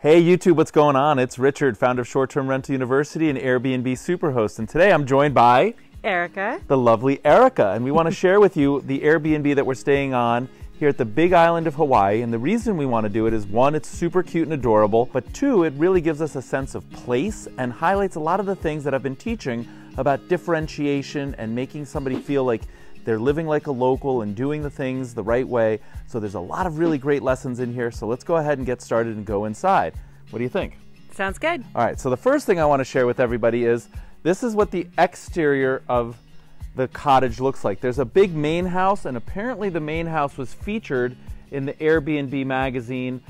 Hey YouTube, what's going on? It's Richard, founder of Short-Term Rental University and Airbnb Superhost, and today I'm joined by Erika, the lovely Erika, and we want to share with you the Airbnb that we're staying on here at the Big Island of Hawaii. And the reason we want to do it is, one, it's super cute and adorable, but two, it really gives us a sense of place and highlights a lot of the things that I've been teaching about differentiation and making somebody feel like they're living like a local and doing the things the right way. So there's a lot of really great lessons in here. So let's go ahead and get started and go inside. What do you think? sounds good. All right, so the first thing I want to share with everybody is this is what the exterior of the cottage looks like. There's a big main house, and apparently the main house was featured in the Airbnb magazine.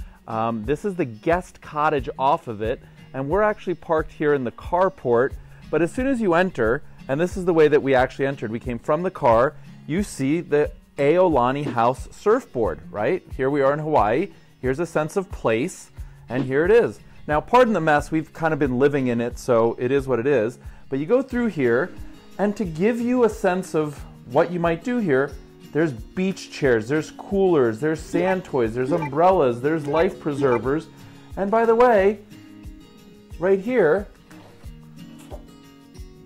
This is the guest cottage off of it, and we're actually parked here in the carport. But as soon as you enter, and this is the way that we actually entered, we came from the car, you see the Aolani House surfboard, right? Here we are in Hawaii. Here's a sense of place, and here it is. Now, pardon the mess, we've kind of been living in it, so it is what it is. But you go through here, and to give you a sense of what you might do here, there's beach chairs, there's coolers, there's sand toys, there's umbrellas, there's life preservers. And by the way, right here,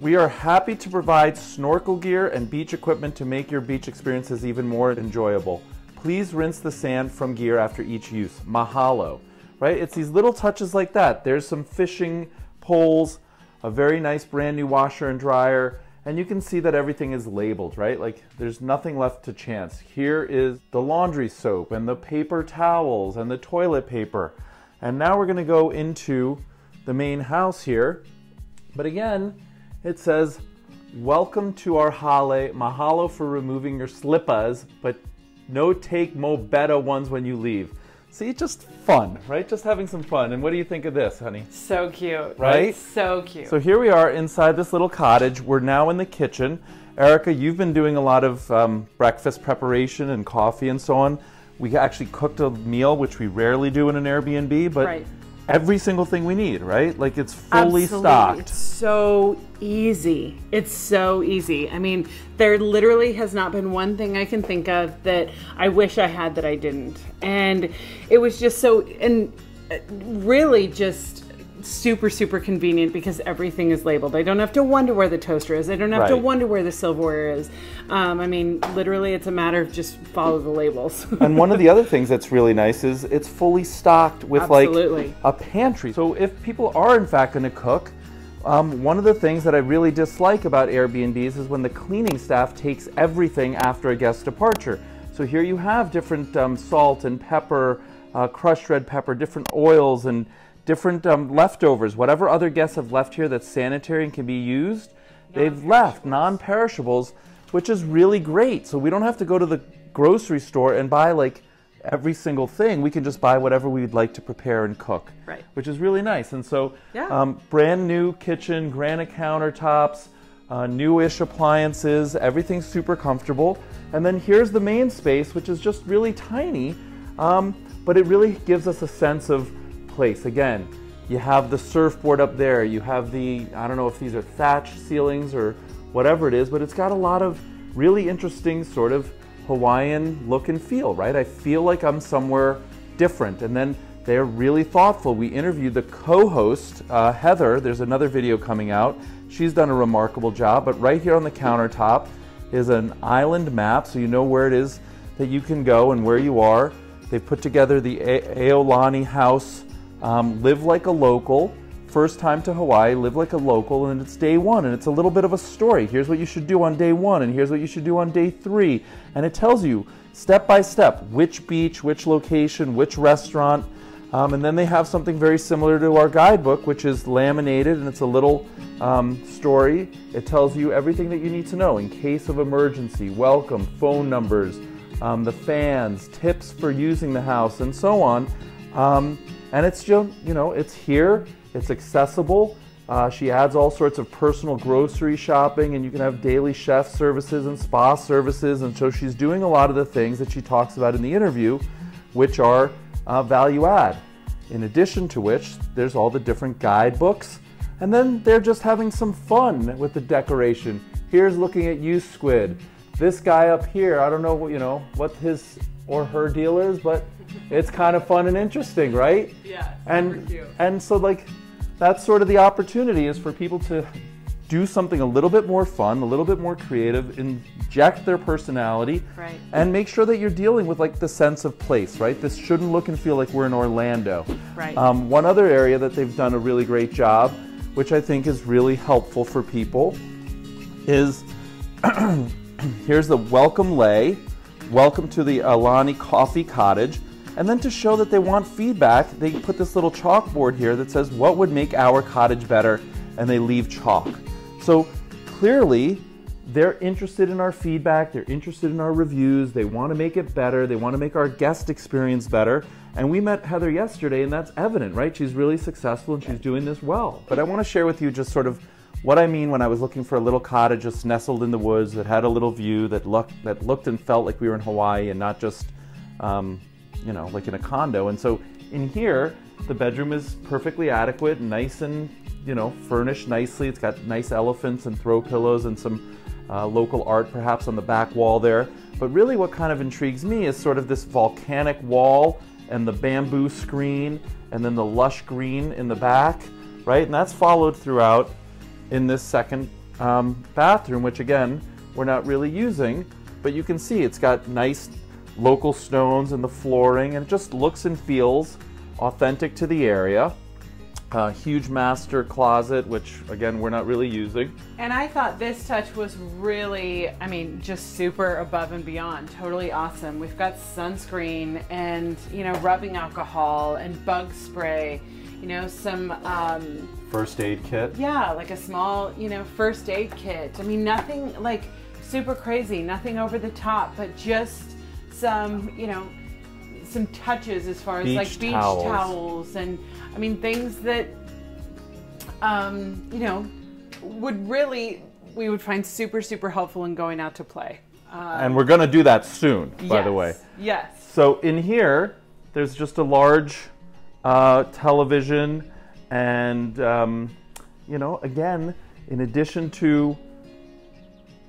we are happy to provide snorkel gear and beach equipment to make your beach experiences even more enjoyable. Please rinse the sand from gear after each use. Mahalo. Right? It's these little touches like that. There's some fishing poles, a very nice brand new washer and dryer, and you can see that everything is labeled, right? Like there's nothing left to chance. Here is the laundry soap and the paper towels and the toilet paper. And now we're going to go into the main house here. But again, it says, welcome to our hale. Mahalo for removing your slippas, but no take mo beta ones when you leave. See, just fun, right? Just having some fun. And what do you think of this, honey? So cute. Right? It's so cute. So here we are inside this little cottage. We're now in the kitchen. Erika, you've been doing a lot of breakfast preparation and coffee and so on. We actually cooked a meal, which we rarely do in an Airbnb, but right. Every single thing we need, right? Like it's fully Absolutely. stocked. It's so easy. It's so easy. I mean, there literally has not been one thing I can think of that I wish I had that I didn't. And it was just so, and really just super, super convenient because everything is labeled. I don't have to wonder where the toaster is. I don't have to wonder where the silverware is. I mean, literally, it's a matter of just follow the labels. And one of the other things that's really nice is it's fully stocked with Absolutely. like a pantry. So if people are in fact going to cook, one of the things that I really dislike about Airbnbs is when the cleaning staff takes everything after a guest departure. So here you have different salt and pepper, crushed red pepper, different oils and different leftovers. Whatever other guests have left here that's sanitary and can be used, they've left non-perishables, which is really great. So we don't have to go to the grocery store and buy like every single thing. We can just buy whatever we'd like to prepare and cook, Right. which is really nice. And so Yeah. brand new kitchen, granite countertops, newish appliances, everything's super comfortable. And then here's the main space, which is just really tiny, but it really gives us a sense of place. Again, you have the surfboard up there, you have the, I don't know if these are thatch ceilings or whatever it is, but it's got a lot of really interesting sort of Hawaiian look and feel, right? I feel like I'm somewhere different. And then they're really thoughtful. We interviewed the co-host, Heather. There's another video coming out. She's done a remarkable job, but right here on the countertop is an island map, so you know where it is that you can go and where you are. They've put together the Aolani House, live like a local, first time to Hawaii, live like a local, and it's day one, and it's a little bit of a story. Here's what you should do on day one, and here's what you should do on day three. And it tells you step by step which beach, which location, which restaurant. And then they have something very similar to our guidebook, which is laminated, and it's a little story. It tells you everything that you need to know in case of emergency, welcome, phone numbers, the fans, tips for using the house, and so on. And it's just, you know, it's here, it's accessible. She adds all sorts of personal grocery shopping, and you can have daily chef services and spa services. And so she's doing a lot of the things that she talks about in the interview, which are value add. In addition to which, there's all the different guidebooks. And then they're just having some fun with the decoration. Here's looking at you, Squid. This guy up here, I don't know, you know, what his or her deal is, but it's kind of fun and interesting, right? Yeah, and so like that's sort of the opportunity, is for people to do something a little bit more fun, a little bit more creative, inject their personality, right, and make sure that you're dealing with like the sense of place, right? This shouldn't look and feel like we're in Orlando. right. One other area that they've done a really great job, which I think is really helpful for people, is here's the welcome lay, welcome to the Alani Coffee Cottage. And then to show that they want feedback, they put this little chalkboard here that says, what would make our cottage better? And they leave chalk. So clearly, they're interested in our feedback, they're interested in our reviews, they want to make it better, they want to make our guest experience better. And we met Heather yesterday, and that's evident, right? She's really successful and she's doing this well. But I want to share with you just sort of what I mean when I was looking for a little cottage just nestled in the woods that had a little view, that looked and felt like we were in Hawaii and not just you know, like in a condo. And so in here, the bedroom is perfectly adequate, nice and, you know, furnished nicely. It's got nice elephants and throw pillows and some local art perhaps on the back wall there. But really what kind of intrigues me is sort of this volcanic wall and the bamboo screen and then the lush green in the back, right? And that's followed throughout in this second bathroom, which again, we're not really using, but you can see it's got nice local stones in the flooring, and it just looks and feels authentic to the area. Huge master closet, which again we're not really using. And I thought this touch was really, I mean, just super above and beyond. Totally awesome. We've got sunscreen and, you know, rubbing alcohol and bug spray, you know, some first aid kit. Yeah, like a small, you know, first aid kit. I mean, nothing like super crazy, nothing over the top, but just some, you know, some touches as far as like beach towels and, I mean, things that, you know, we would find super, super helpful in going out to play. And we're going to do that soon, by the way. Yes. So in here, there's just a large television and, you know, again, in addition to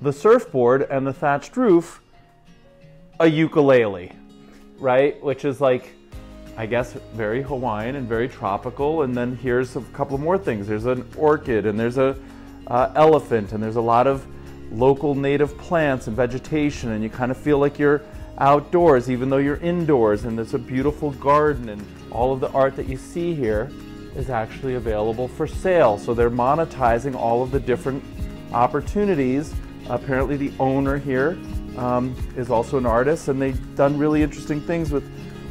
the surfboard and the thatched roof, a ukulele, right? Which is like, I guess, very Hawaiian and very tropical. And then here's a couple more things. There's an orchid and there's a elephant and there's a lot of local native plants and vegetation, and you kind of feel like you're outdoors even though you're indoors. And there's a beautiful garden, and all of the art that you see here is actually available for sale. So they're monetizing all of the different opportunities. Apparently the owner here is also an artist, and they've done really interesting things with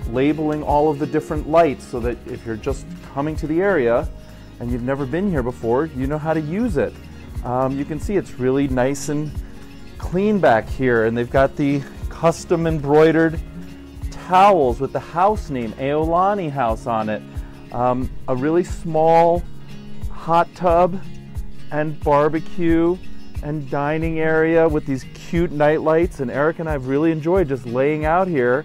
labeling all of the different lights so that if you're just coming to the area and you've never been here before, you know how to use it. You can see it's really nice and clean back here, and they've got the custom embroidered towels with the house name, Aolani House, on it. A really small hot tub and barbecue and dining area with these cute night lights, and Erika and I have really enjoyed just laying out here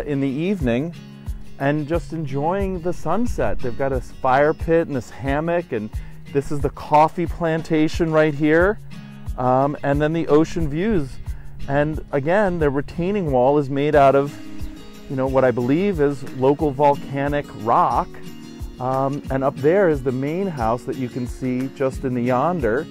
in the evening and just enjoying the sunset. They've got a fire pit and this hammock, and this is the coffee plantation right here, and then the ocean views. And again, the retaining wall is made out of, you know, what I believe is local volcanic rock, and up there is the main house that you can see just in the yonder.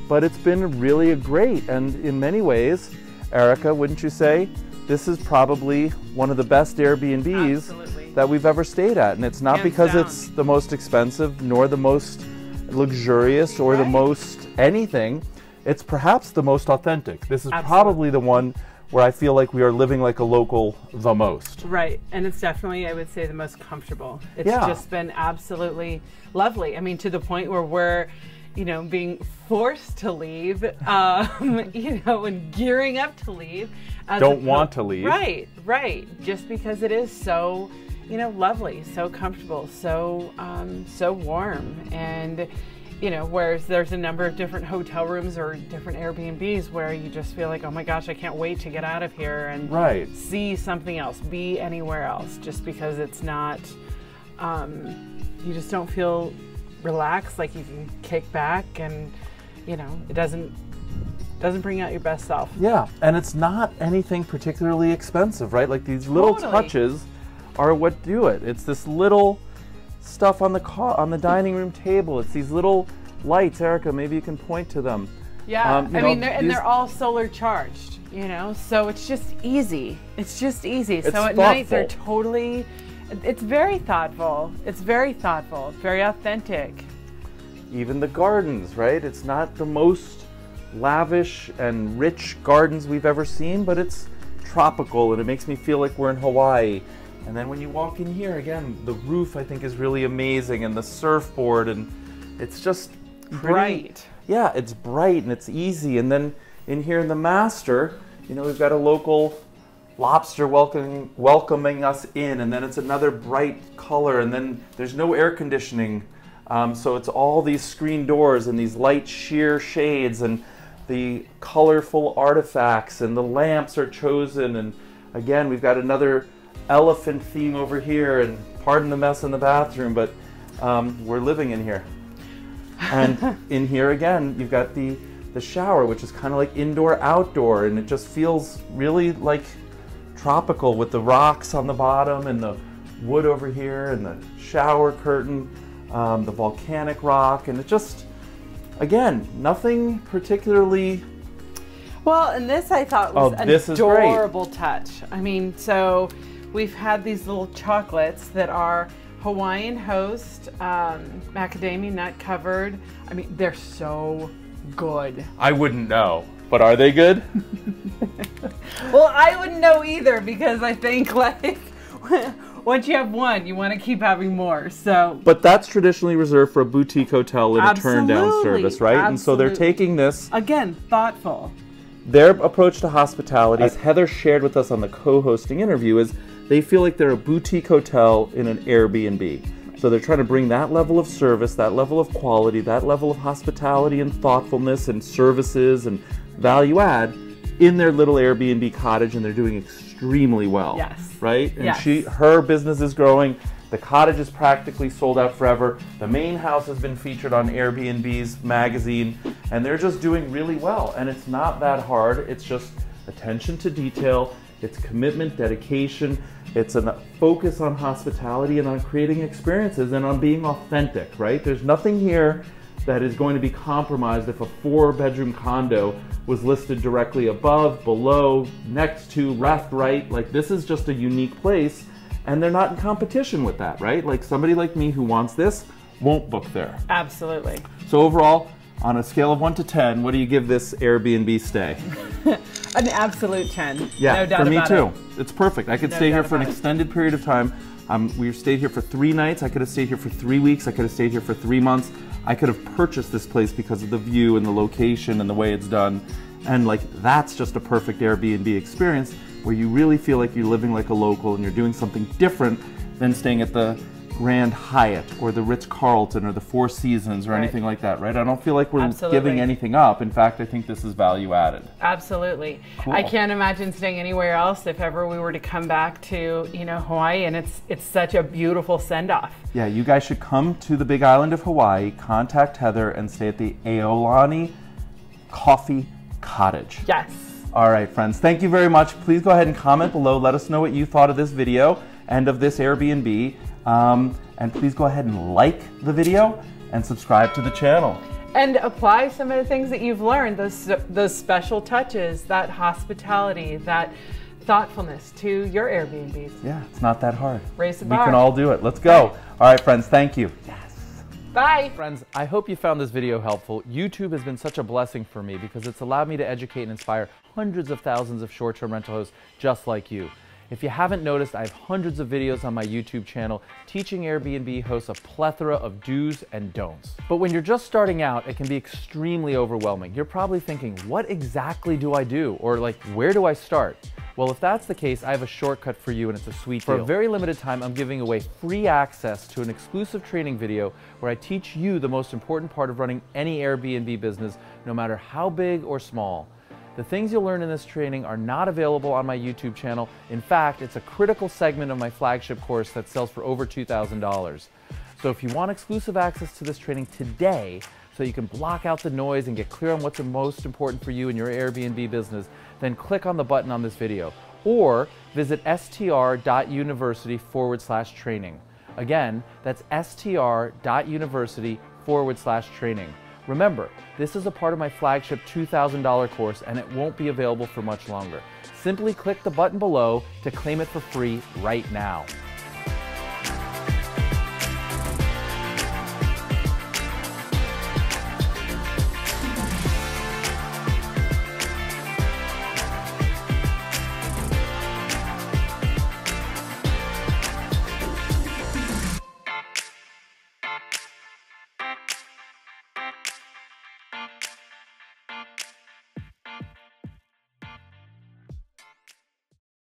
But it's been really great, and in many ways, Erika, wouldn't you say, this is probably one of the best Airbnbs Absolutely. That we've ever stayed at. And it's not Hands because down. it's the most expensive, nor the most luxurious, or the Right. most anything. It's perhaps the most authentic. This is Absolutely. probably the one where I feel like we are living like a local the most. Right, and it's definitely, I would say, the most comfortable. It's Yeah. just been absolutely lovely. I mean, to the point where we're, you know, being forced to leave, you know, and gearing up to leave. Don't want to leave. Right, right. Just because it is so, you know, lovely, so comfortable, so so warm, and you know, whereas there's a number of different hotel rooms or different Airbnbs where you just feel like, oh my gosh, I can't wait to get out of here and Right. see something else, be anywhere else, just because it's not, you just don't feel relaxed, like you can kick back and, you know, it doesn't Doesn't bring out your best self. Yeah, and it's not anything particularly expensive, right? Like these little touches are what do it. It's this little stuff on the dining room table. It's these little lights. Erica, maybe you can point to them. Yeah, I mean, they're all solar charged, you know, so it's just easy. It's just easy. So at night they're totally, it's very thoughtful. It's very thoughtful. It's very authentic. Even the gardens, right? It's not the most lavish and rich gardens we've ever seen, but it's tropical and it makes me feel like we're in Hawaii. And then when you walk in here, again, the roof I think is really amazing, and the surfboard, and it's just bright. Yeah, it's bright and it's easy. And then in here in the master, you know, we've got a local lobster welcoming us in, and then it's another bright color, and then there's no air conditioning. So it's all these screen doors and these light sheer shades and the colorful artifacts, and the lamps are chosen. And again, we've got another elephant theme over here, and pardon the mess in the bathroom, but we're living in here. And in here again, you've got the shower, which is kind of like indoor outdoor, and it just feels really like tropical with the rocks on the bottom and the wood over here and the shower curtain, the volcanic rock, and it just, again, nothing particularly. Well, and this I thought was an adorable touch. I mean, so we've had these little chocolates that are Hawaiian host, macadamia nut covered. I mean, they're so good. I wouldn't know, but are they good? Well, I wouldn't know either, because I think like once you have one, you want to keep having more. So, but that's traditionally reserved for a boutique hotel in a turn-down service, right? Absolutely. And so they're taking this, again, thoughtful. Their approach to hospitality, as Heather shared with us on the co-hosting interview, is they feel like they're a boutique hotel in an Airbnb. So they're trying to bring that level of service, that level of quality, that level of hospitality and thoughtfulness and services and value add in their little Airbnb cottage, and they're doing extremely well. Yes. Right? And her business is growing. The cottage is practically sold out forever. The main house has been featured on Airbnb's magazine, and they're just doing really well. And it's not that hard. It's just attention to detail. It's commitment, dedication. It's a focus on hospitality and on creating experiences and on being authentic, right? There's nothing here that is going to be compromised if a 4-bedroom condo was listed directly above, below, next to, left, right. Like, this is just a unique place, and they're not in competition with that, right? Like, somebody like me who wants this won't book there. Absolutely. So overall, on a scale of 1 to 10, what do you give this Airbnb stay? An absolute 10. Yeah, no doubt for me about too. It. It's perfect. I could stay here for an extended period of time. We stayed here for 3 nights. I could have stayed here for 3 weeks. I could have stayed here for 3 months. I could have purchased this place because of the view and the location and the way it's done. And like, that's just a perfect Airbnb experience where you really feel like you're living like a local and you're doing something different than staying at the Grand Hyatt or the Ritz-Carlton or the Four Seasons or anything like that, right? I don't feel like we're giving anything up. In fact, I think this is value added. Absolutely. Cool. I can't imagine staying anywhere else if ever we were to come back to, you know, Hawaii, and it's such a beautiful send-off. Yeah, you guys should come to the Big Island of Hawaii, contact Heather, and stay at the Aolani Coffee Cottage. Yes. All right, friends. Thank you very much. Please go ahead and comment below. Let us know what you thought of this video and of this Airbnb. And please go ahead and like the video and subscribe to the channel. And apply some of the things that you've learned, those special touches, that hospitality, that thoughtfulness to your Airbnbs. Yeah, it's not that hard. Raise the bar. We can all do it. Let's go. All right, friends. Thank you. Yes. Bye. Friends, I hope you found this video helpful. YouTube has been such a blessing for me because it's allowed me to educate and inspire hundreds of thousands of short-term rental hosts just like you. If you haven't noticed, I have hundreds of videos on my YouTube channel teaching Airbnb hosts a plethora of do's and don'ts. But when you're just starting out, it can be extremely overwhelming. You're probably thinking, what exactly do I do? Or like, where do I start? Well, if that's the case, I have a shortcut for you, and it's a sweet deal. For a very limited time, I'm giving away free access to an exclusive training video where I teach you the most important part of running any Airbnb business, no matter how big or small. The things you'll learn in this training are not available on my YouTube channel. In fact, it's a critical segment of my flagship course that sells for over $2,000. So if you want exclusive access to this training today, so you can block out the noise and get clear on what's most important for you in your Airbnb business, then click on the button on this video or visit str.university/training. Again, that's str.university/training. Remember, this is a part of my flagship $2,000 course and it won't be available for much longer. Simply click the button below to claim it for free right now.